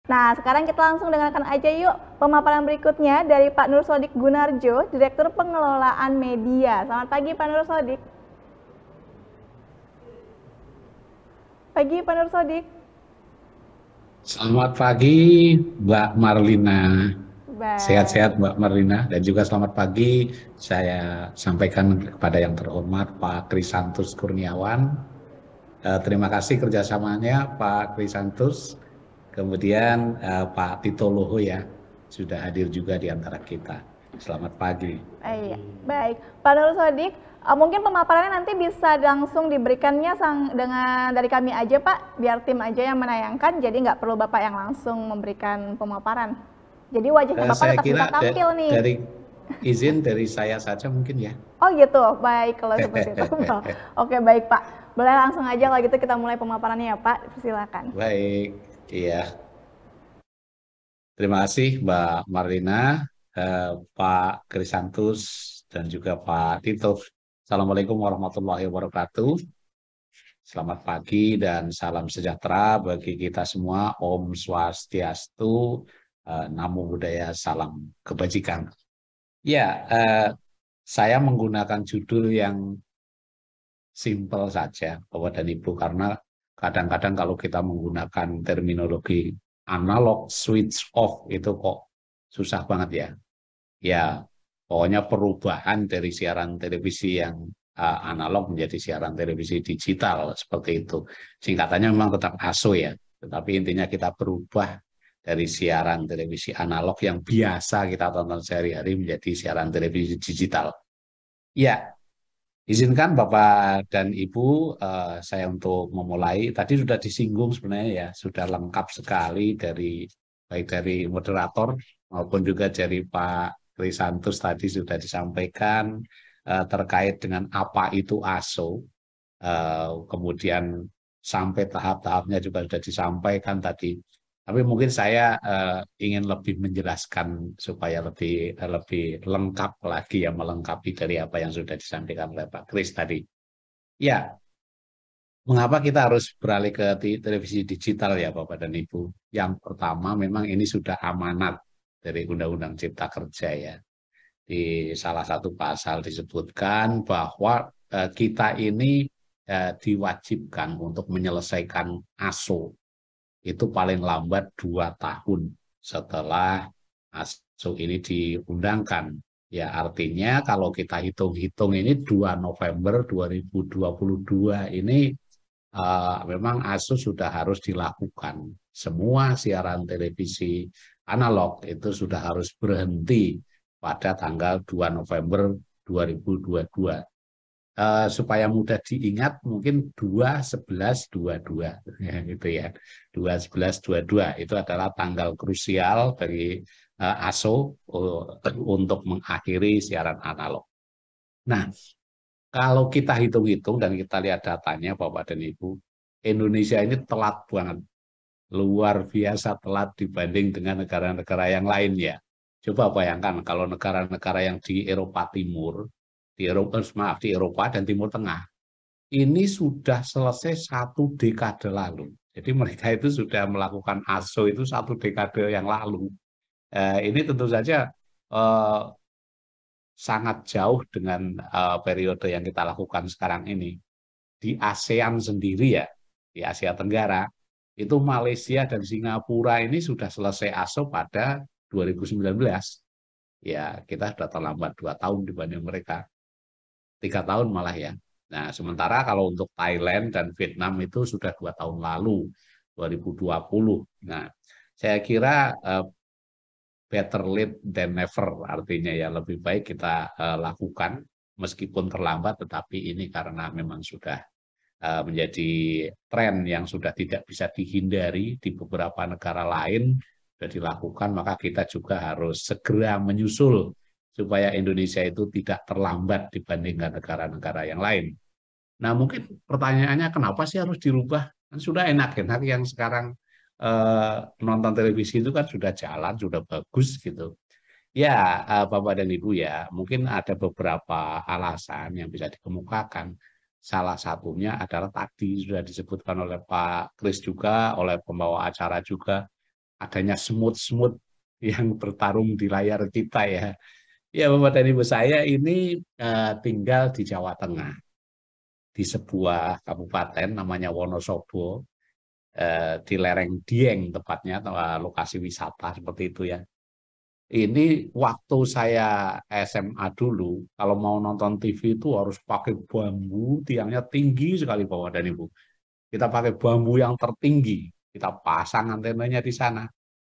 Nah, sekarang kita langsung dengarkan aja yuk pemaparan berikutnya dari Pak Nur Sodik Gunarjo, Direktur Pengelolaan Media. Selamat pagi Pak Nur Sodik. Pagi Pak Nur Sodik. Selamat pagi, Mbak Marlina. Sehat-sehat, Baik. Mbak Marlina. Dan juga selamat pagi saya sampaikan kepada yang terhormat Pak Krisantus Kurniawan. Terima kasih kerjasamanya Pak Krisantus. Kemudian Pak Tito Loho ya, sudah hadir juga di antara kita. Selamat pagi. Iya, baik. Pak Nur Sodik, mungkin pemaparannya nanti bisa langsung diberikannya dengan dari kami aja Pak, biar tim aja yang menayangkan, jadi nggak perlu Bapak yang langsung memberikan pemaparan. Jadi wajahnya Bapak Saya tetap kira bisa tampil nih. dari izin dari saya saja mungkin ya. Oh gitu, baik kalau seperti itu. Oke baik Pak, boleh langsung aja kalau gitu kita mulai pemaparannya ya Pak, silakan. Baik, iya. Terima kasih Mbak Marlina, Pak Krisantus, dan juga Pak Tito. Assalamualaikum warahmatullahi wabarakatuh. Selamat pagi dan salam sejahtera bagi kita semua. Om Swastiastu, Namo Buddhaya, salam kebajikan. Ya, saya menggunakan judul yang simpel saja, Bapak dan Ibu, karena kadang-kadang kalau kita menggunakan terminologi analog switch off itu kok susah banget ya. Ya, pokoknya perubahan dari siaran televisi yang analog menjadi siaran televisi digital seperti itu. Singkatannya memang tetap ASO ya, tetapi intinya kita berubah dari siaran televisi analog yang biasa kita tonton sehari-hari menjadi siaran televisi digital. Ya, izinkan Bapak dan Ibu saya untuk memulai. Tadi sudah disinggung sebenarnya ya, sudah lengkap sekali dari baik dari moderator maupun juga dari Pak Krisantus tadi sudah disampaikan terkait dengan apa itu ASO. Kemudian sampai tahap-tahapnya juga sudah disampaikan tadi. Tapi mungkin saya ingin lebih menjelaskan supaya lebih lengkap lagi ya, melengkapi dari apa yang sudah disampaikan oleh Pak Kris tadi. Ya, mengapa kita harus beralih ke televisi digital ya Bapak dan Ibu? Yang pertama memang ini sudah amanat dari Undang-Undang Cipta Kerja ya. Di salah satu pasal disebutkan bahwa kita ini diwajibkan untuk menyelesaikan ASO itu paling lambat 2 tahun setelah ASO ini diundangkan. Ya artinya kalau kita hitung-hitung ini 2 November 2022 ini memang ASO sudah harus dilakukan. Semua siaran televisi analog itu sudah harus berhenti pada tanggal 2 November 2022. Supaya mudah diingat mungkin 2/11/22 ya, gitu ya. 2/11/22 itu adalah tanggal krusial bagi ASO untuk mengakhiri siaran analog. Nah, kalau kita hitung-hitung dan kita lihat datanya Bapak dan Ibu, Indonesia ini telat banget. Luar biasa telat dibanding dengan negara-negara yang lain ya. Coba bayangkan kalau negara-negara yang di Eropa Timur, di Eropa dan Timur Tengah, ini sudah selesai 1 dekade lalu. Jadi mereka itu sudah melakukan ASO itu 1 dekade yang lalu. Ini tentu saja eh, sangat jauh dengan periode yang kita lakukan sekarang ini. Di ASEAN sendiri ya, di Asia Tenggara, itu Malaysia dan Singapura ini sudah selesai ASO pada 2019. Ya, kita sudah terlambat 2 tahun dibanding mereka. 3 tahun malah ya. Nah, sementara kalau untuk Thailand dan Vietnam itu sudah 2 tahun lalu, 2020. Nah, saya kira better late than never, artinya ya lebih baik kita lakukan meskipun terlambat, tetapi ini karena memang sudah menjadi tren yang sudah tidak bisa dihindari di beberapa negara lain sudah dilakukan, maka kita juga harus segera menyusul supaya Indonesia itu tidak terlambat dibandingkan negara-negara yang lain. Nah, mungkin pertanyaannya kenapa sih harus dirubah? Kan sudah enak-enak yang sekarang nonton televisi itu kan sudah jalan, sudah bagus gitu. Ya, Bapak dan Ibu ya, mungkin ada beberapa alasan yang bisa dikemukakan. Salah satunya adalah tadi sudah disebutkan oleh Pak Kris juga, oleh pembawa acara juga, adanya semut-semut yang bertarung di layar kita ya. Ya Bapak dan Ibu, saya ini tinggal di Jawa Tengah, di sebuah kabupaten namanya Wonosobo, di lereng Dieng tepatnya, lokasi wisata seperti itu ya. Ini waktu saya SMA dulu, kalau mau nonton TV itu harus pakai bambu, tiangnya tinggi sekali Bapak dan Ibu. Kita pakai bambu yang tertinggi, kita pasang antenanya di sana.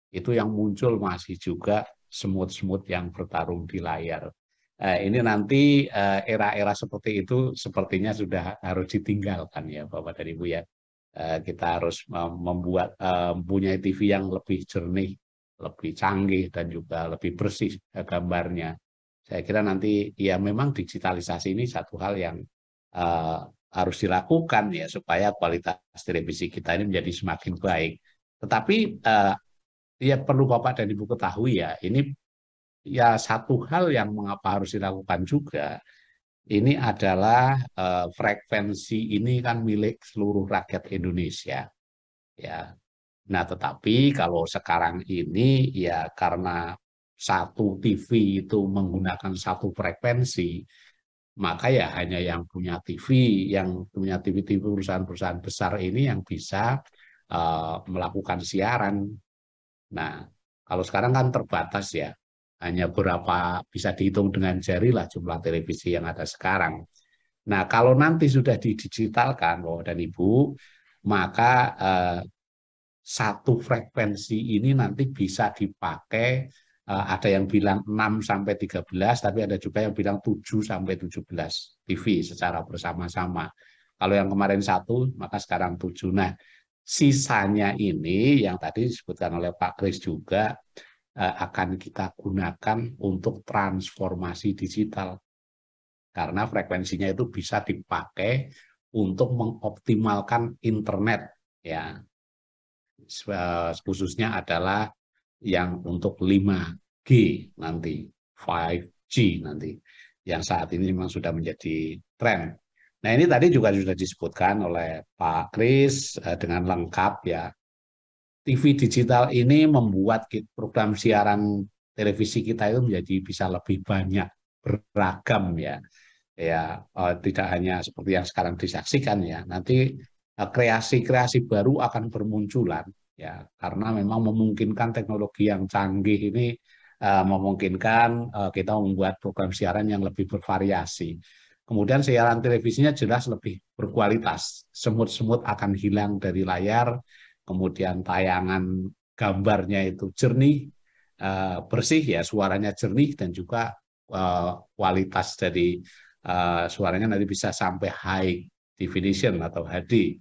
Itu yang muncul masih juga semut-semut yang bertarung di layar. Ini nanti era-era seperti itu sepertinya sudah harus ditinggalkan ya Bapak dan Ibu ya. Kita harus membuat mempunyai TV yang lebih jernih, lebih canggih dan juga lebih bersih gambarnya. Saya kira nanti ya memang digitalisasi ini satu hal yang harus dilakukan ya supaya kualitas televisi kita ini menjadi semakin baik. Tetapi ya perlu Bapak dan Ibu ketahui ya, ini ya satu hal yang mengapa harus dilakukan juga. Ini adalah frekuensi ini kan milik seluruh rakyat Indonesia ya. Nah, tetapi kalau sekarang ini ya karena satu TV itu menggunakan satu frekuensi, maka ya hanya yang punya TV, yang punya TV-TV perusahaan-perusahaan besar ini yang bisa melakukan siaran. Nah, kalau sekarang kan terbatas ya, hanya berapa bisa dihitung dengan jari lah jumlah televisi yang ada sekarang. Nah, kalau nanti sudah didigitalkan, Bapak dan Ibu, maka satu frekuensi ini nanti bisa dipakai, ada yang bilang 6 sampai 13, tapi ada juga yang bilang 7 sampai 17 TV secara bersama-sama. Kalau yang kemarin satu, maka sekarang 7. Nah, sisanya ini yang tadi disebutkan oleh Pak Kris juga akan kita gunakan untuk transformasi digital. Karena frekuensinya itu bisa dipakai untuk mengoptimalkan internet ya. Khususnya adalah yang untuk 5G nanti, 5G nanti, yang saat ini memang sudah menjadi tren. Nah ini tadi juga sudah disebutkan oleh Pak Kris dengan lengkap ya. TV digital ini membuat program siaran televisi kita itu menjadi bisa lebih banyak, beragam ya. Ya, tidak hanya seperti yang sekarang disaksikan ya. Nanti kreasi-kreasi baru akan bermunculan ya karena memang memungkinkan teknologi yang canggih ini memungkinkan kita membuat program siaran yang lebih bervariasi. Kemudian siaran televisinya jelas lebih berkualitas. Semut-semut akan hilang dari layar, kemudian tayangan gambarnya itu jernih, bersih ya, suaranya jernih dan juga kualitas dari suaranya nanti bisa sampai high definition atau HD.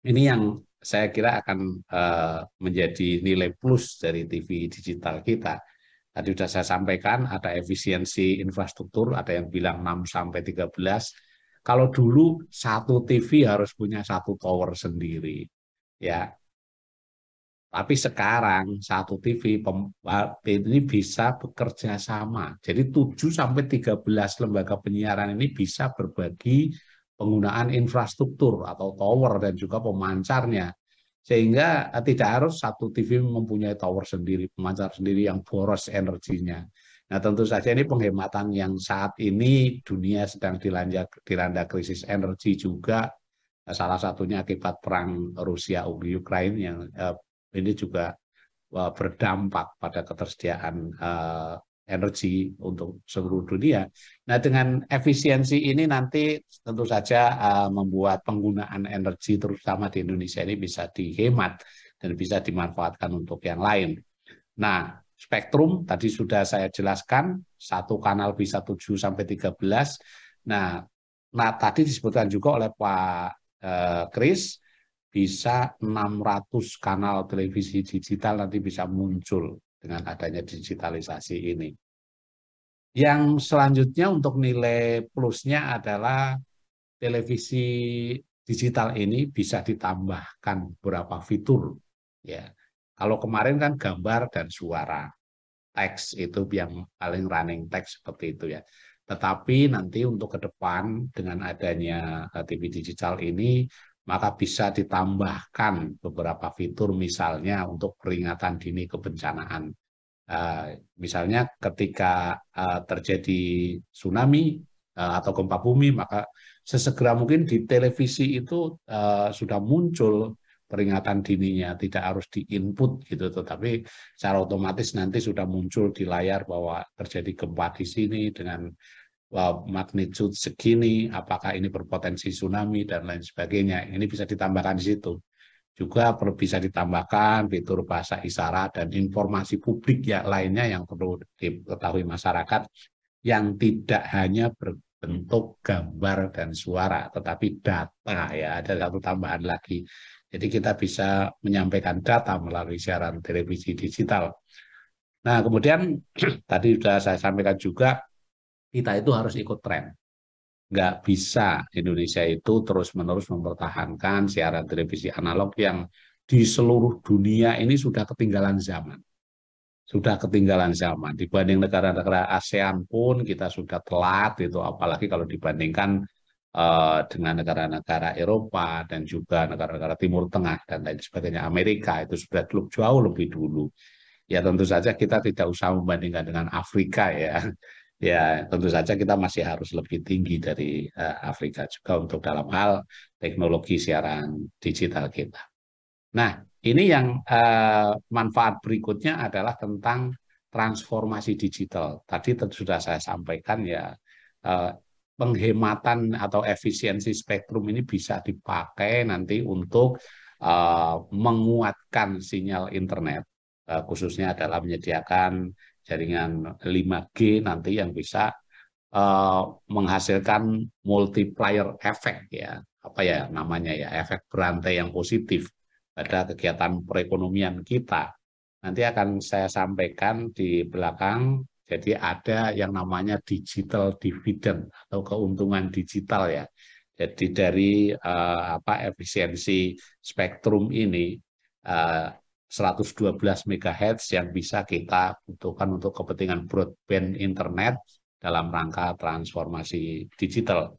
Ini yang saya kira akan menjadi nilai plus dari TV digital kita. Tadi sudah saya sampaikan ada efisiensi infrastruktur, ada yang bilang 6 sampai 13. Kalau dulu satu TV harus punya satu tower sendiri. Ya. Tapi sekarang satu TV ini bisa bekerja sama. Jadi 7 sampai 13 lembaga penyiaran ini bisa berbagi penggunaan infrastruktur atau tower dan juga pemancarnya. Sehingga tidak harus satu TV mempunyai tower sendiri, pemancar sendiri yang boros energinya. Nah, tentu saja ini penghematan yang saat ini dunia sedang dilanda krisis energi juga. Salah satunya akibat perang Rusia-Ukraina yang ini juga berdampak pada ketersediaan energi untuk seluruh dunia. Nah, dengan efisiensi ini nanti tentu saja membuat penggunaan energi terutama di Indonesia ini bisa dihemat dan bisa dimanfaatkan untuk yang lain. Nah, spektrum tadi sudah saya jelaskan, satu kanal bisa 7 sampai 13. Nah, tadi disebutkan juga oleh Pak Kris, bisa 600 kanal televisi digital nanti bisa muncul dengan adanya digitalisasi ini. Yang selanjutnya untuk nilai plusnya adalah televisi digital ini bisa ditambahkan beberapa fitur. Ya, kalau kemarin kan gambar dan suara, teks itu yang paling running teks seperti itu ya. Tetapi nanti untuk ke depan dengan adanya TV digital ini maka bisa ditambahkan beberapa fitur misalnya untuk peringatan dini kebencanaan. Misalnya ketika terjadi tsunami atau gempa bumi, maka sesegera mungkin di televisi itu sudah muncul peringatan dininya, tidak harus di-input gitu, tetapi secara otomatis nanti sudah muncul di layar bahwa terjadi gempa di sini dengan magnitude segini, apakah ini berpotensi tsunami dan lain sebagainya. Ini bisa ditambahkan di situ. Juga bisa ditambahkan fitur bahasa isyarat dan informasi publik yang lainnya yang perlu diketahui masyarakat yang tidak hanya berbentuk gambar dan suara, tetapi data ya, ada satu tambahan lagi. Jadi kita bisa menyampaikan data melalui siaran televisi digital. Nah, kemudian tadi sudah saya sampaikan juga, kita itu harus ikut tren. Nggak bisa Indonesia itu terus-menerus mempertahankan siaran televisi analog yang di seluruh dunia ini sudah ketinggalan zaman. Sudah ketinggalan zaman. Dibanding negara-negara ASEAN pun kita sudah telat, itu apalagi kalau dibandingkan dengan negara-negara Eropa dan juga negara-negara Timur Tengah dan lain sebagainya. Amerika itu sudah jauh lebih dulu. Ya tentu saja kita tidak usah membandingkan dengan Afrika ya. Ya, tentu saja kita masih harus lebih tinggi dari Afrika juga untuk dalam hal teknologi siaran digital kita. Nah, ini yang manfaat berikutnya adalah tentang transformasi digital. Tadi sudah saya sampaikan ya, penghematan atau efisiensi spektrum ini bisa dipakai nanti untuk menguatkan sinyal internet, khususnya adalah menyediakan jaringan 5G nanti yang bisa menghasilkan multiplier effect ya, apa ya namanya ya, efek berantai yang positif pada kegiatan perekonomian kita. Nanti akan saya sampaikan di belakang. Jadi ada yang namanya digital dividend atau keuntungan digital ya. Jadi dari efisiensi spektrum ini 112 MHz yang bisa kita butuhkan untuk kepentingan broadband internet dalam rangka transformasi digital.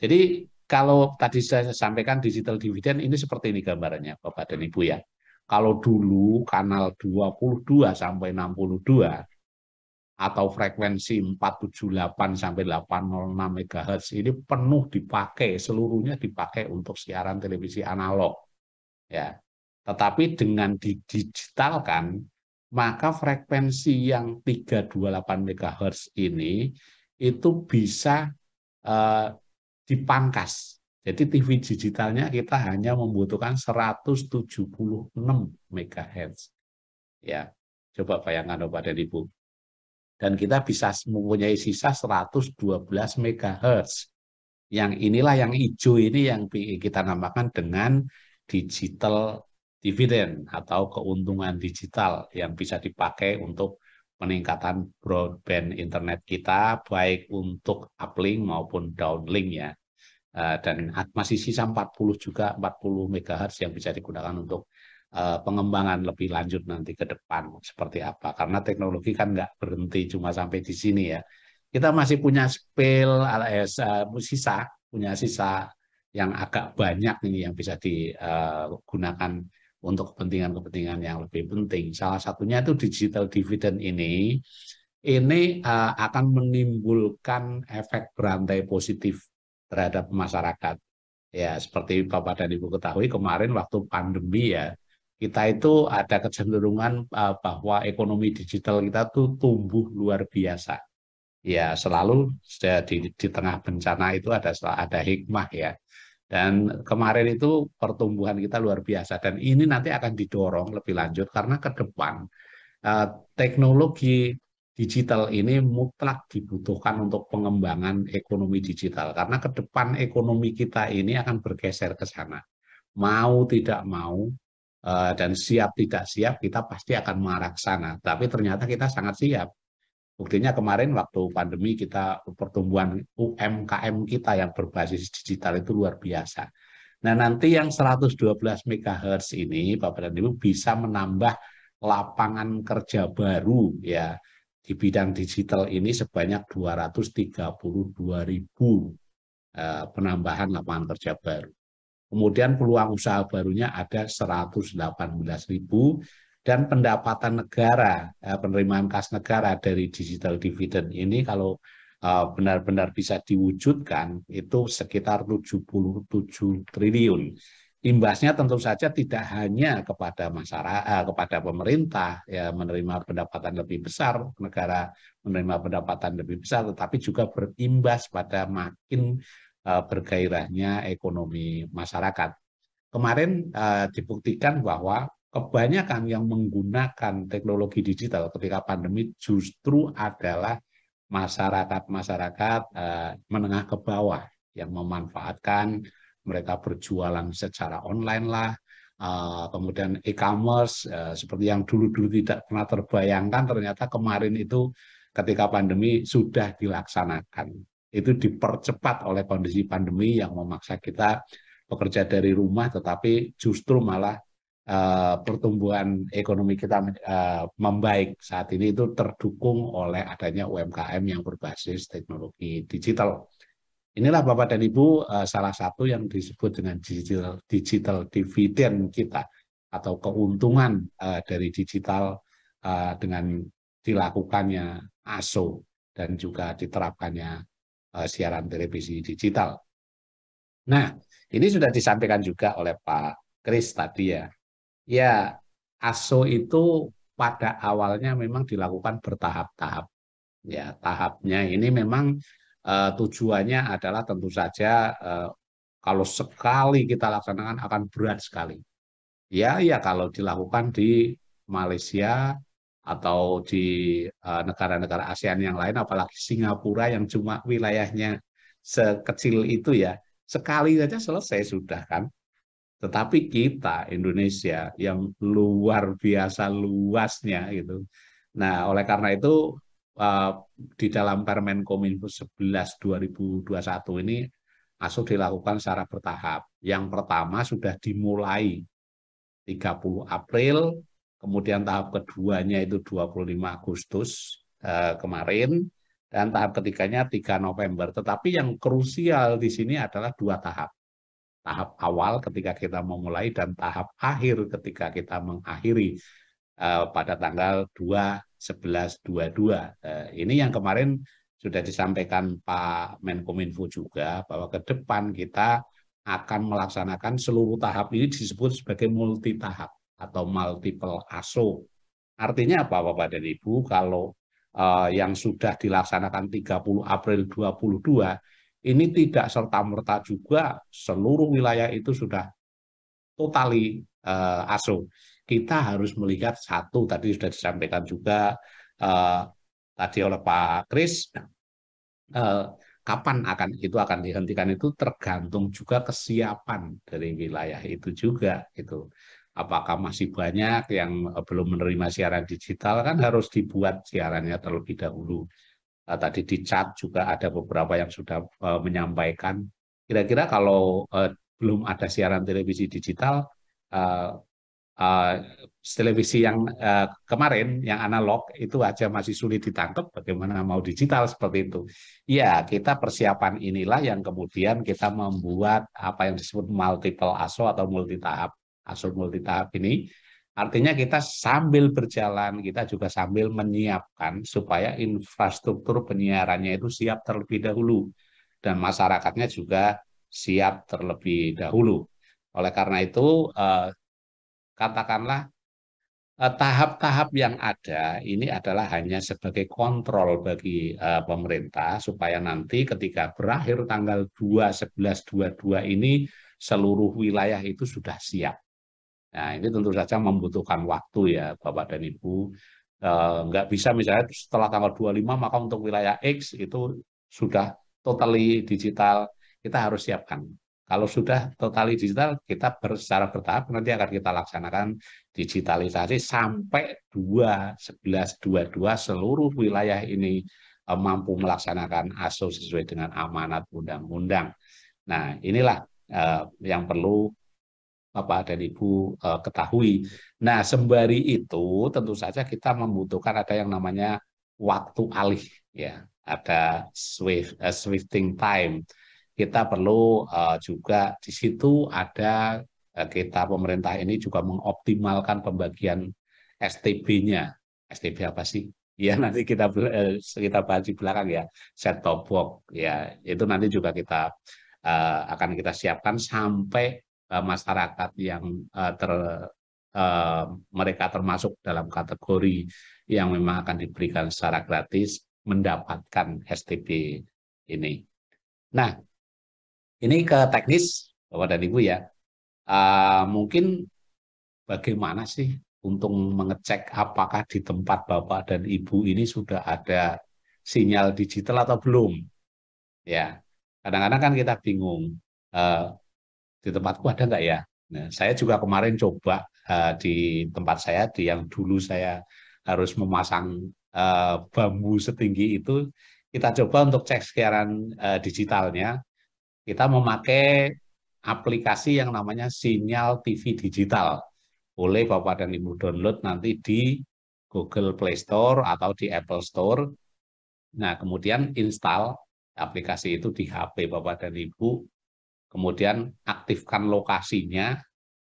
Jadi kalau tadi saya sampaikan digital dividend ini seperti ini gambarannya Bapak dan Ibu ya. Kalau dulu kanal 22 sampai 62 atau frekuensi 478 sampai 806 MHz ini penuh dipakai, seluruhnya dipakai untuk siaran televisi analog. Ya. Tetapi dengan didigitalkan, maka frekuensi yang 328 MHz ini itu bisa dipangkas. Jadi TV digitalnya kita hanya membutuhkan 176 MHz. Ya, coba bayangkan Bapak dan Ibu. Dan kita bisa mempunyai sisa 112 MHz. Yang inilah yang hijau ini yang kita namakan dengan digital dividen atau keuntungan digital yang bisa dipakai untuk peningkatan broadband internet kita, baik untuk uplink maupun downlink ya. Dan masih sisa 40 juga, 40 MHz yang bisa digunakan untuk pengembangan lebih lanjut nanti ke depan seperti apa. Karena teknologi kan nggak berhenti cuma sampai di sini ya. Kita masih punya punya sisa yang agak banyak ini yang bisa digunakan untuk kepentingan-kepentingan yang lebih penting. Salah satunya itu digital dividend ini akan menimbulkan efek berantai positif terhadap masyarakat. Ya, seperti Bapak dan Ibu ketahui kemarin waktu pandemi ya, kita itu ada kecenderungan bahwa ekonomi digital kita tuh tumbuh luar biasa. Ya, selalu di tengah bencana itu ada hikmah ya. Dan kemarin itu pertumbuhan kita luar biasa dan ini nanti akan didorong lebih lanjut karena ke depan teknologi digital ini mutlak dibutuhkan untuk pengembangan ekonomi digital karena ke depan ekonomi kita ini akan bergeser ke sana. Mau tidak mau dan siap tidak siap kita pasti akan mengarah ke sana. Tapi ternyata kita sangat siap. Buktinya kemarin waktu pandemi kita pertumbuhan UMKM kita yang berbasis digital itu luar biasa. Nah nanti yang 112 MHz ini Bapak dan Ibu bisa menambah lapangan kerja baru ya di bidang digital ini sebanyak 232.000 penambahan lapangan kerja baru. Kemudian peluang usaha barunya ada 118.000 dan pendapatan negara, penerimaan kas negara dari digital dividend ini kalau benar-benar bisa diwujudkan itu sekitar 77 triliun. Imbasnya tentu saja tidak hanya kepada masyarakat, kepada pemerintah ya menerima pendapatan lebih besar, negara menerima pendapatan lebih besar, tetapi juga berimbas pada makin bergairahnya ekonomi masyarakat. Kemarin dibuktikan bahwa kebanyakan yang menggunakan teknologi digital ketika pandemi justru adalah masyarakat menengah ke bawah yang memanfaatkan mereka berjualan secara online lah, kemudian e-commerce seperti yang dulu-dulu tidak pernah terbayangkan ternyata kemarin itu ketika pandemi sudah dilaksanakan. Itu dipercepat oleh kondisi pandemi yang memaksa kita bekerja dari rumah, tetapi justru malah pertumbuhan ekonomi kita membaik saat ini itu terdukung oleh adanya UMKM yang berbasis teknologi digital. Inilah Bapak dan Ibu salah satu yang disebut dengan digital dividend kita atau keuntungan dari digital dengan dilakukannya ASO dan juga diterapkannya siaran televisi digital. Nah, ini sudah disampaikan juga oleh Pak Kris tadi ya. Ya, ASO itu pada awalnya memang dilakukan bertahap-tahap. Ya, tahapnya ini memang tujuannya adalah tentu saja kalau sekali kita laksanakan akan berat sekali. Ya, kalau dilakukan di Malaysia atau di negara-negara ASEAN yang lain, apalagi Singapura yang cuma wilayahnya sekecil itu ya, sekali saja selesai sudah kan. Tetapi kita Indonesia yang luar biasa luasnya gitu. Nah, oleh karena itu di dalam Permen Kominfo 11 2021 ini ASO dilakukan secara bertahap. Yang pertama sudah dimulai 30 April, kemudian tahap keduanya itu 25 Agustus kemarin, dan tahap ketiganya 3 November. Tetapi yang krusial di sini adalah 2 tahap. Tahap awal ketika kita memulai dan tahap akhir ketika kita mengakhiri pada tanggal 2/11/22. Ini yang kemarin sudah disampaikan Pak Menkominfo juga bahwa ke depan kita akan melaksanakan seluruh tahap ini disebut sebagai multi tahap atau multiple ASO. Artinya apa Bapak dan Ibu? Kalau yang sudah dilaksanakan 30 April 2022 ini tidak serta-merta juga seluruh wilayah itu sudah totali ASO. Kita harus melihat satu, tadi sudah disampaikan juga tadi oleh Pak Kris, kapan itu akan dihentikan itu tergantung juga kesiapan dari wilayah itu juga. Itu apakah masih banyak yang belum menerima siaran digital, kan harus dibuat siarannya terlebih dahulu. Tadi di chat juga ada beberapa yang sudah menyampaikan. Kira-kira kalau belum ada siaran televisi digital, televisi yang kemarin, yang analog, itu aja masih sulit ditangkap, bagaimana mau digital seperti itu. Ya, kita persiapan inilah yang kemudian kita membuat apa yang disebut multiple ASO atau multitahap. ASO multitahap ini artinya kita sambil berjalan, kita juga sambil menyiapkan supaya infrastruktur penyiarannya itu siap terlebih dahulu. Dan masyarakatnya juga siap terlebih dahulu. Oleh karena itu, katakanlah tahap-tahap yang ada ini adalah hanya sebagai kontrol bagi pemerintah supaya nanti ketika berakhir tanggal 2/11/22 ini seluruh wilayah itu sudah siap. Nah, ini tentu saja membutuhkan waktu ya Bapak dan Ibu. Nggak bisa misalnya setelah tanggal 25 maka untuk wilayah X itu sudah totally digital, kita harus siapkan. Kalau sudah totally digital, kita secara bertahap nanti akan kita laksanakan digitalisasi sampai 2/11/22 seluruh wilayah ini mampu melaksanakan ASO sesuai dengan amanat undang-undang. Nah, inilah yang perlu Bapak dan Ibu ketahui. Nah, sembari itu tentu saja kita membutuhkan ada yang namanya waktu alih, ya, ada shifting time. kita perlu juga di situ ada kita pemerintah ini juga mengoptimalkan pembagian STB-nya. STB apa sih? Ya nanti kita bahas di belakang ya, set top box ya, itu nanti juga akan kita siapkan sampai masyarakat yang mereka termasuk dalam kategori yang memang akan diberikan secara gratis mendapatkan STB ini. Nah, ini ke teknis Bapak dan Ibu ya. Mungkin bagaimana sih untuk mengecek apakah di tempat Bapak dan Ibu ini sudah ada sinyal digital atau belum? Ya, kadang-kadang kan kita bingung, di tempatku ada nggak ya? Nah, saya juga kemarin coba di tempat saya, di yang dulu saya harus memasang bambu setinggi itu, kita coba untuk cek siaran digitalnya. Kita memakai aplikasi yang namanya Sinyal TV Digital. Boleh Bapak dan Ibu download nanti di Google Play Store atau di Apple Store. Nah, kemudian install aplikasi itu di HP Bapak dan Ibu, kemudian aktifkan lokasinya,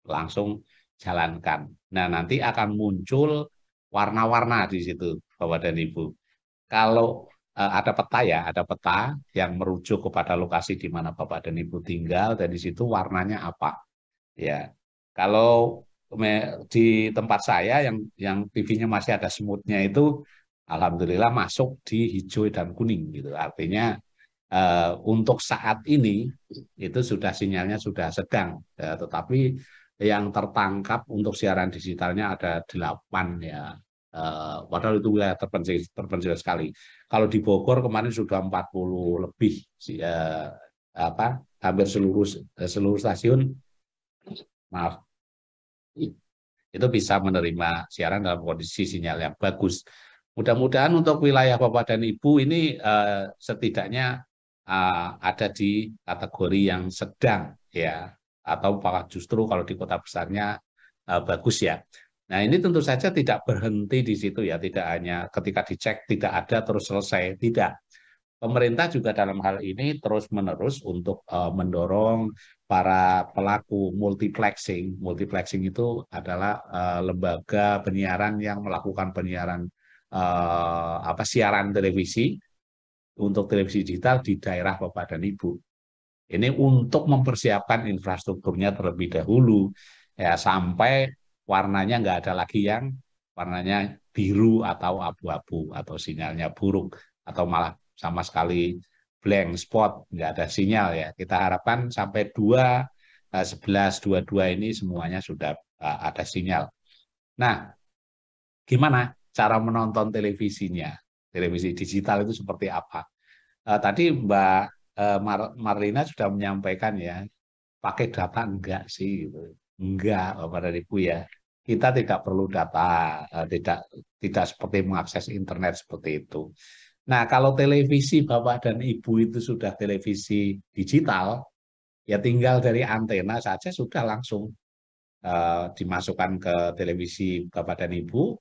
langsung jalankan. Nah, nanti akan muncul warna-warna di situ, Bapak dan Ibu. Kalau ada peta ya, ada peta yang merujuk kepada lokasi di mana Bapak dan Ibu tinggal, dan di situ warnanya apa. Ya, kalau di tempat saya yang TV-nya masih ada semutnya itu, alhamdulillah masuk di hijau dan kuning gitu. Artinya untuk saat ini itu sudah sinyalnya sudah sedang, tetapi yang tertangkap untuk siaran digitalnya ada 8 ya. Padahal itu wilayah terpencil sekali. Kalau di Bogor kemarin sudah 40 lebih hampir seluruh stasiun, maaf, itu bisa menerima siaran dalam kondisi sinyal yang bagus. Mudah-mudahan untuk wilayah Bapak dan Ibu ini setidaknya ada di kategori yang sedang ya, atau apakah justru kalau di kota besarnya bagus ya. Nah, ini tentu saja tidak berhenti di situ ya, tidak hanya ketika dicek tidak ada terus selesai, tidak. Pemerintah juga dalam hal ini terus-menerus untuk mendorong para pelaku multiplexing. Multiplexing itu adalah lembaga penyiaran yang melakukan penyiaran siaran televisi untuk televisi digital di daerah Bapak dan Ibu. Ini untuk mempersiapkan infrastrukturnya terlebih dahulu ya, sampai warnanya nggak ada lagi yang warnanya biru atau abu-abu atau sinyalnya buruk atau malah sama sekali blank spot, nggak ada sinyal ya. Kita harapkan sampai 11, 22 ini semuanya sudah ada sinyal. Nah, gimana cara menonton televisinya? Televisi digital itu seperti apa? Tadi Mbak Marlina sudah menyampaikan ya, pakai data enggak sih? Gitu. Enggak, Bapak dan Ibu ya. Kita tidak perlu data, tidak seperti mengakses internet seperti itu. Nah, kalau televisi Bapak dan Ibu itu sudah televisi digital, ya tinggal dari antena saja sudah langsung dimasukkan ke televisi Bapak dan Ibu,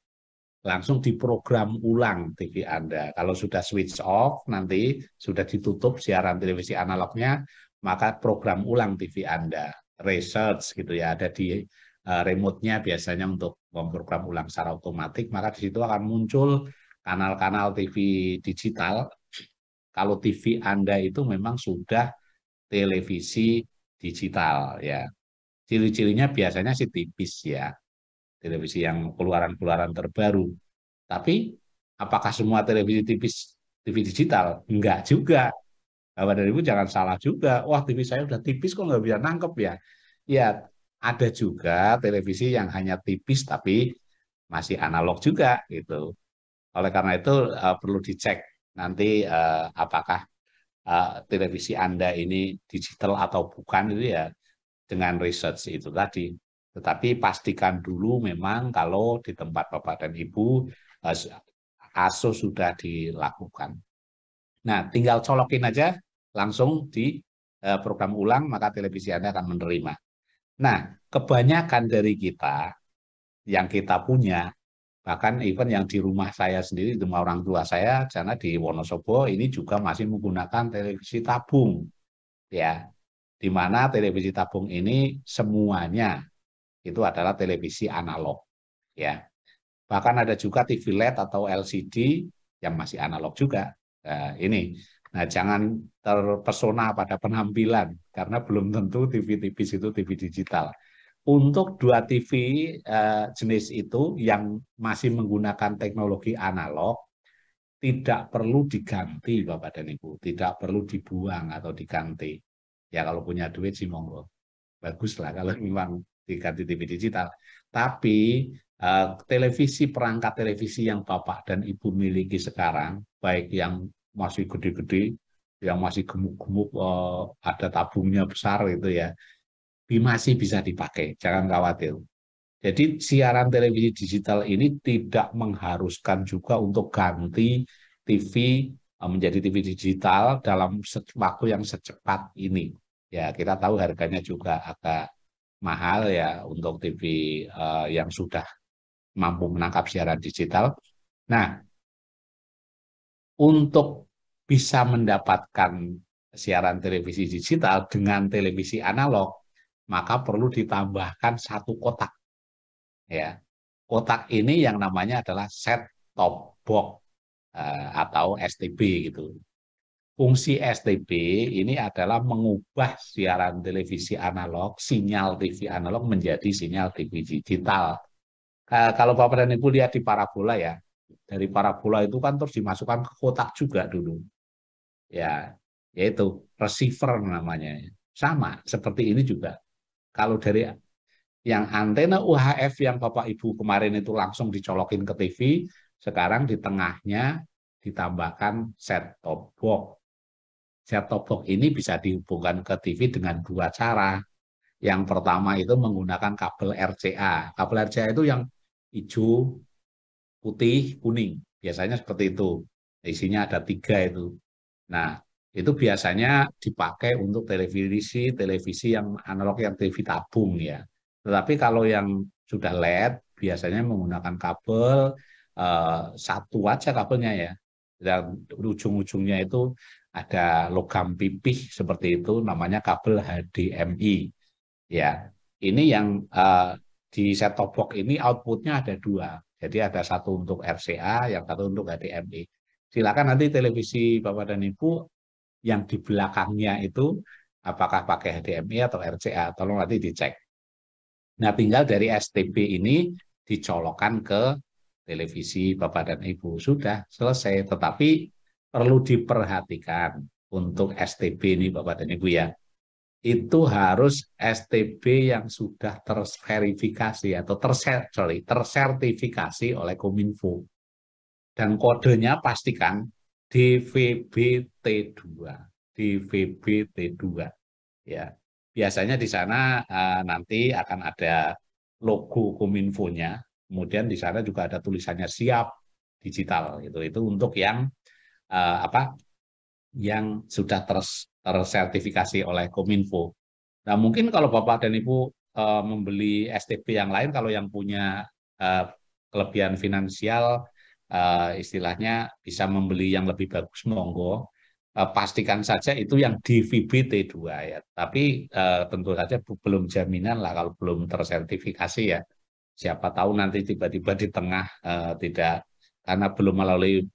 langsung diprogram ulang TV Anda. Kalau sudah switch off, nanti sudah ditutup siaran televisi analognya, maka program ulang TV Anda. Research gitu ya, ada di remote-nya biasanya untuk memprogram ulang secara otomatis, maka di situ akan muncul kanal-kanal TV digital. Kalau TV Anda itu memang sudah televisi digital ya. Ciri-cirinya biasanya sih tipis ya, televisi yang keluaran-keluaran terbaru. Tapi apakah semua televisi TV digital? Enggak juga. Bapak dan Ibu jangan salah juga. Wah, TV saya udah tipis kok nggak bisa nangkep ya. Ya, ada juga televisi yang hanya tipis tapi masih analog juga gitu. Oleh karena itu perlu dicek nanti apakah televisi Anda ini digital atau bukan itu ya, dengan research itu tadi. Tetapi pastikan dulu memang kalau di tempat Bapak dan Ibu ASO sudah dilakukan. Nah, tinggal colokin aja langsung di program ulang, maka televisi Anda akan menerima. Nah, kebanyakan dari kita yang kita punya, bahkan even yang di rumah saya sendiri, di rumah orang tua saya, karena di Wonosobo ini juga masih menggunakan televisi tabung. ya, di mana televisi tabung ini semuanya itu adalah televisi analog, ya. Bahkan ada juga TV LED atau LCD yang masih analog juga. Nah, ini. Nah, jangan terpesona pada penampilan karena belum tentu TV tipis itu TV digital. Untuk dua TV jenis itu yang masih menggunakan teknologi analog tidak perlu diganti Bapak dan Ibu, tidak perlu dibuang atau diganti. Ya kalau punya duit sih monggo. Bagus lah kalau memang diganti TV digital. Tapi televisi, perangkat televisi yang Bapak dan Ibu miliki sekarang, baik yang masih gede-gede, yang masih gemuk-gemuk, ada tabungnya besar itu ya, masih bisa dipakai, jangan khawatir. Jadi siaran televisi digital ini tidak mengharuskan juga untuk ganti TV menjadi TV digital dalam waktu yang secepat ini. Ya, kita tahu harganya juga agak mahal ya untuk TV yang sudah mampu menangkap siaran digital. Nah, untuk bisa mendapatkan siaran televisi digital dengan televisi analog, maka perlu ditambahkan satu kotak. Ya, kotak ini yang namanya adalah set top box atau STB gitu. Fungsi STB ini adalah mengubah siaran televisi analog, sinyal TV analog menjadi sinyal TV digital. Kalau Bapak dan Ibu lihat di parabola ya, dari parabola itu kan terus dimasukkan ke kotak juga dulu. Ya, yaitu receiver namanya. Sama seperti ini juga. Kalau dari yang antena UHF yang Bapak Ibu kemarin itu langsung dicolokin ke TV, sekarang di tengahnya ditambahkan set top box. Set top box ini bisa dihubungkan ke TV dengan dua cara. Yang pertama itu menggunakan kabel RCA. Kabel RCA itu yang hijau, putih, kuning. Biasanya seperti itu. Isinya ada 3 itu. Nah, itu biasanya dipakai untuk televisi yang analog, yang TV tabung ya. Tetapi kalau yang sudah LED, biasanya menggunakan kabel satu aja kabelnya ya. Dan ujung-ujungnya itu ada logam pipih seperti itu, namanya kabel HDMI. Ya, ini yang di set top box ini outputnya ada 2. Jadi ada satu untuk RCA, yang satu untuk HDMI. Silakan nanti televisi Bapak dan Ibu yang di belakangnya itu apakah pakai HDMI atau RCA, tolong nanti dicek. Nah, tinggal dari STB ini dicolokkan ke televisi Bapak dan Ibu. Sudah selesai, tetapi perlu diperhatikan untuk STB ini Bapak dan Ibu ya. Itu harus STB yang sudah terverifikasi atau tersertifikasi oleh Kominfo. Dan kodenya pastikan DVB-T2. DVB-T2. Ya. Biasanya di sana nanti akan ada logo Kominfo-nya. Kemudian di sana juga ada tulisannya siap digital. Itu untuk yang yang sudah tersertifikasi oleh Kominfo. Nah, mungkin kalau Bapak dan Ibu membeli STB yang lain, kalau yang punya kelebihan finansial, istilahnya bisa membeli yang lebih bagus, monggo. Pastikan saja itu yang DVB-T2 ya. Tapi tentu saja belum jaminan lah kalau belum tersertifikasi ya. Siapa tahu nanti tiba-tiba di tengah tidak, karena belum melalui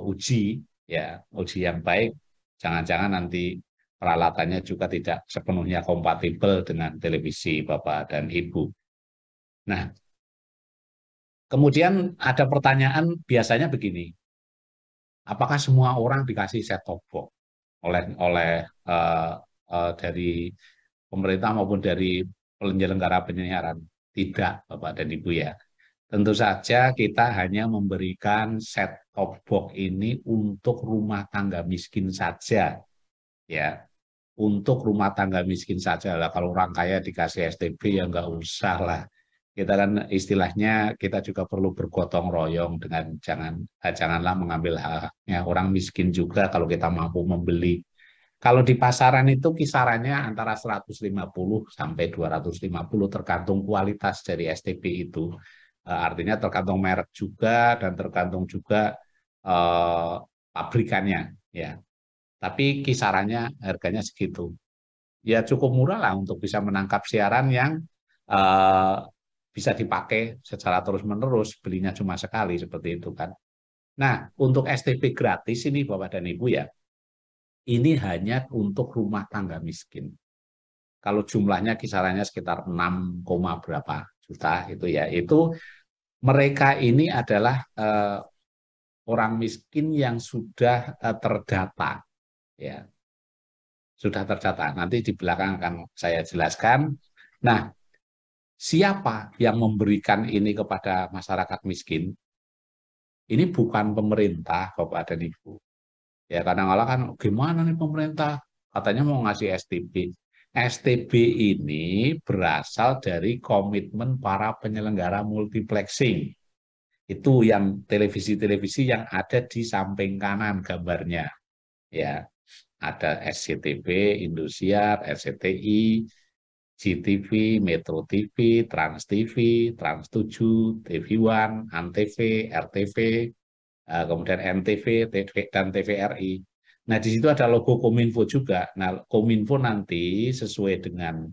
uji ya, uji yang baik, jangan-jangan nanti peralatannya juga tidak sepenuhnya kompatibel dengan televisi Bapak dan Ibu. Nah, kemudian ada pertanyaan biasanya begini, apakah semua orang dikasih set top box oleh dari pemerintah maupun dari penyelenggara penyiaran? Tidak, Bapak dan Ibu ya. Tentu saja kita hanya memberikan set top box ini untuk rumah tangga miskin saja, ya. Untuk rumah tangga miskin saja lah. Kalau orang kaya dikasih STB ya nggak usah lah. Kita kan istilahnya kita juga perlu bergotong royong dengan janganlah mengambil haknya orang miskin juga kalau kita mampu membeli. Kalau di pasaran itu kisarannya antara 150 sampai 250 tergantung kualitas dari STB itu. Artinya tergantung merek juga dan tergantung juga pabrikannya ya. Tapi kisarannya harganya segitu. ya cukup murah lah untuk bisa menangkap siaran yang eh, bisa dipakai secara terus-menerus, belinya cuma sekali seperti itu kan. Nah, untuk STP gratis ini Bapak dan Ibu ya, ini hanya untuk rumah tangga miskin. Kalau jumlahnya kisarannya sekitar 6, berapa juta itu ya, itu mereka ini adalah orang miskin yang sudah terdata ya, sudah terdata. Nanti di belakang akan saya jelaskan. Nah, siapa yang memberikan ini kepada masyarakat miskin? Ini bukan pemerintah, Bapak dan Ibu. Ya kadang-kadang kan gimana nih pemerintah katanya mau ngasih STB. STB ini berasal dari komitmen para penyelenggara multiplexing. Itu yang televisi-televisi yang ada di samping kanan gambarnya. Ya, ada SCTV, Indosiar, RCTI, GTV, Metro TV, Trans TV, Trans 7, TV One, Antv, RTV, kemudian NTV, dan TVRI. Nah, di situ ada logo Kominfo juga. Nah, Kominfo nanti sesuai dengan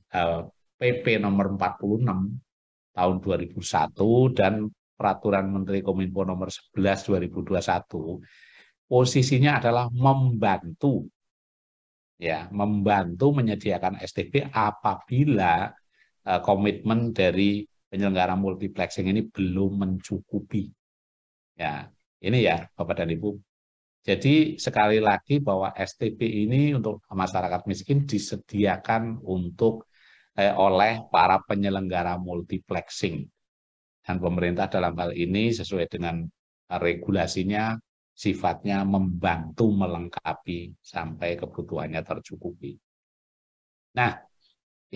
PP nomor 46 tahun 2001 dan Peraturan Menteri Kominfo nomor 11 2021, posisinya adalah membantu ya, membantu menyediakan STB apabila komitmen dari penyelenggara multiplexing ini belum mencukupi. Ya, ini ya Bapak dan Ibu. Jadi sekali lagi bahwa STB ini untuk masyarakat miskin disediakan untuk oleh para penyelenggara multiplexing. Dan pemerintah dalam hal ini sesuai dengan regulasinya sifatnya membantu melengkapi sampai kebutuhannya tercukupi. Nah,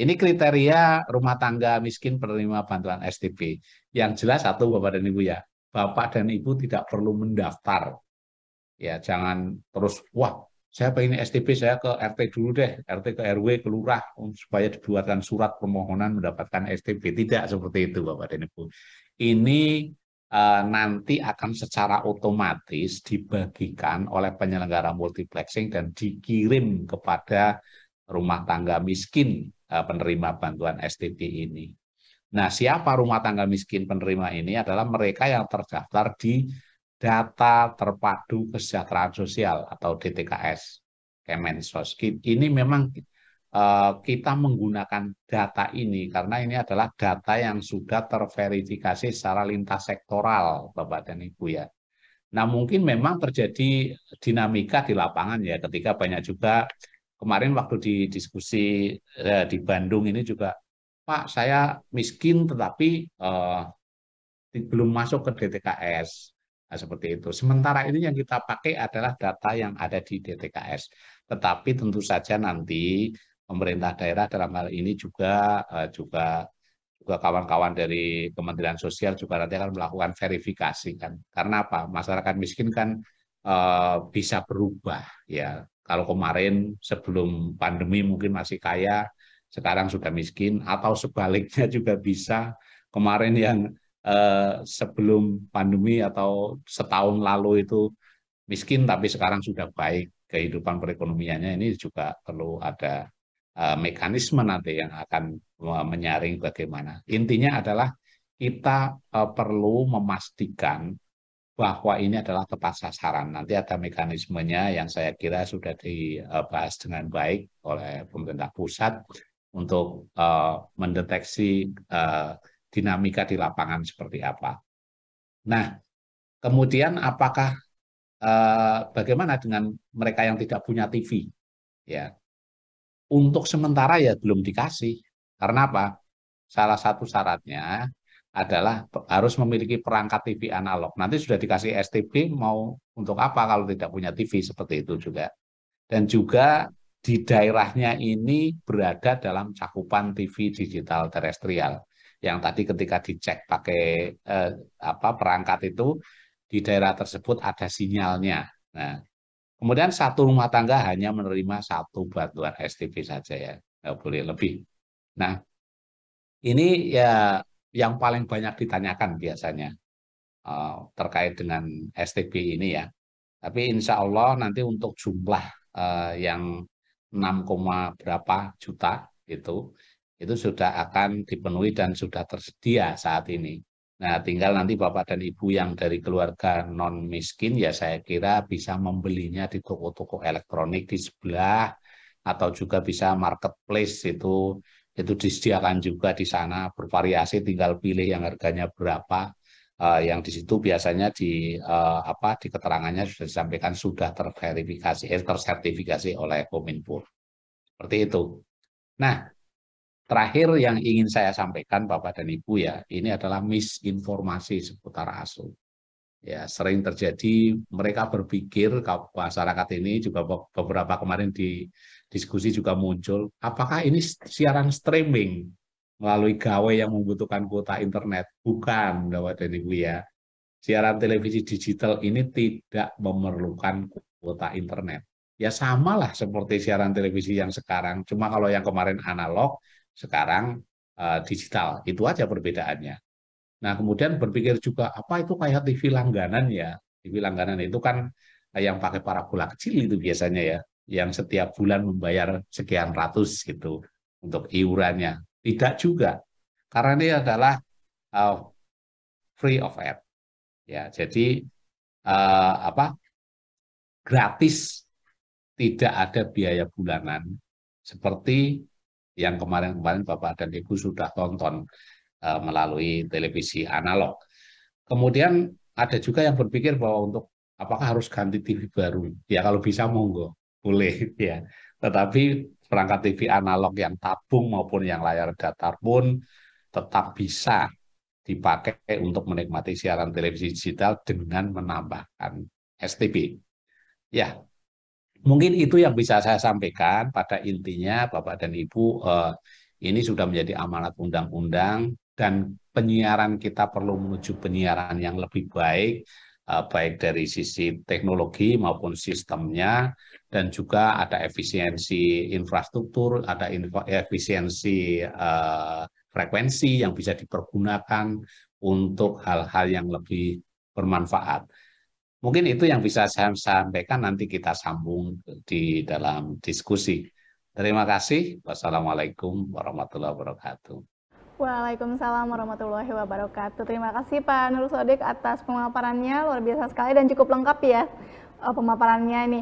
ini kriteria rumah tangga miskin penerima bantuan STB. Yang jelas satu Bapak dan Ibu ya, Bapak dan Ibu tidak perlu mendaftar. Ya, jangan terus, wah, saya pengen STB, saya ke RT dulu deh, RT ke RW, ke lurah, supaya dibuatkan surat permohonan mendapatkan STB. Tidak seperti itu, Bapak dan Ibu. Ini nanti akan secara otomatis dibagikan oleh penyelenggara multiplexing dan dikirim kepada rumah tangga miskin penerima bantuan STB ini. Nah, siapa rumah tangga miskin penerima ini adalah mereka yang terdaftar di Data Terpadu Kesejahteraan Sosial atau DTKS Kemensos. Ini memang kita menggunakan data ini karena ini adalah data yang sudah terverifikasi secara lintas sektoral, Bapak dan Ibu ya. Nah, mungkin memang terjadi dinamika di lapangan ya, ketika banyak juga kemarin waktu di diskusi di Bandung ini juga, Pak, saya miskin tetapi belum masuk ke DTKS. Nah, seperti itu. Sementara ini yang kita pakai adalah data yang ada di DTKS. Tetapi tentu saja nanti pemerintah daerah dalam hal ini juga juga kawan-kawan dari Kementerian Sosial juga nanti akan melakukan verifikasi kan. Karena apa? Masyarakat miskin kan bisa berubah ya. Kalau kemarin sebelum pandemi mungkin masih kaya, sekarang sudah miskin, atau sebaliknya juga bisa. Kemarin yang sebelum pandemi atau setahun lalu itu miskin tapi sekarang sudah baik kehidupan perekonomiannya, ini juga perlu ada mekanisme nanti yang akan menyaring bagaimana. Intinya adalah kita perlu memastikan bahwa ini adalah tepat sasaran. Nanti ada mekanismenya yang saya kira sudah dibahas dengan baik oleh pemerintah pusat untuk mendeteksi dinamika di lapangan seperti apa. Nah, kemudian apakah bagaimana dengan mereka yang tidak punya TV? Ya, untuk sementara ya belum dikasih. Karena apa? Salah satu syaratnya adalah harus memiliki perangkat TV analog. Nanti sudah dikasih STB, mau untuk apa kalau tidak punya TV, seperti itu juga. Dan juga di daerahnya ini berada dalam cakupan TV digital terestrial. Yang tadi ketika dicek pakai perangkat itu, di daerah tersebut ada sinyalnya. Nah, kemudian satu rumah tangga hanya menerima satu bantuan STB saja ya, nggak boleh lebih. Nah, ini ya yang paling banyak ditanyakan biasanya terkait dengan STB ini ya. Tapi insya Allah nanti untuk jumlah yang 6, berapa juta itu sudah akan dipenuhi dan sudah tersedia saat ini. Nah, tinggal nanti Bapak dan Ibu yang dari keluarga non miskin ya saya kira bisa membelinya di toko-toko elektronik di sebelah atau juga bisa marketplace itu disediakan juga di sana bervariasi tinggal pilih yang harganya berapa. Yang di situ biasanya di keterangannya sudah disampaikan sudah tersertifikasi oleh Kominfo. Seperti itu. Nah, terakhir yang ingin saya sampaikan Bapak dan Ibu ya, ini adalah misinformasi seputar ASO. Ya, sering terjadi mereka berpikir masyarakat ini juga beberapa kemarin di diskusi juga muncul, apakah ini siaran streaming melalui gawe yang membutuhkan kuota internet? Bukan, Bapak dan Ibu ya. Siaran televisi digital ini tidak memerlukan kuota internet. Ya samalah seperti siaran televisi yang sekarang, cuma kalau yang kemarin analog, sekarang digital. Itu aja perbedaannya. Nah, kemudian berpikir juga, apa itu kayak TV langganan ya? TV langganan itu kan yang pakai parabola kecil itu biasanya ya, yang setiap bulan membayar sekian ratus gitu untuk iurannya. Tidak juga, karena ini adalah free of air. Ya, jadi gratis, tidak ada biaya bulanan seperti yang kemarin-kemarin Bapak dan Ibu sudah tonton melalui televisi analog. Kemudian ada juga yang berpikir bahwa untuk apakah harus ganti TV baru? Ya kalau bisa monggo, boleh ya. Tetapi perangkat TV analog yang tabung maupun yang layar datar pun tetap bisa dipakai untuk menikmati siaran televisi digital dengan menambahkan STB. Ya, mungkin itu yang bisa saya sampaikan. Pada intinya, Bapak dan Ibu, ini sudah menjadi amanat undang-undang dan penyiaran kita perlu menuju penyiaran yang lebih baik, baik dari sisi teknologi maupun sistemnya, dan juga ada efisiensi infrastruktur, ada efisiensi frekuensi yang bisa dipergunakan untuk hal-hal yang lebih bermanfaat. Mungkin itu yang bisa saya sampaikan, nanti kita sambung di dalam diskusi. Terima kasih. Wassalamualaikum warahmatullahi wabarakatuh. Waalaikumsalam warahmatullahi wabarakatuh. Terima kasih Pak Nur Sodik atas pemaparannya, luar biasa sekali dan cukup lengkap ya pemaparannya ini.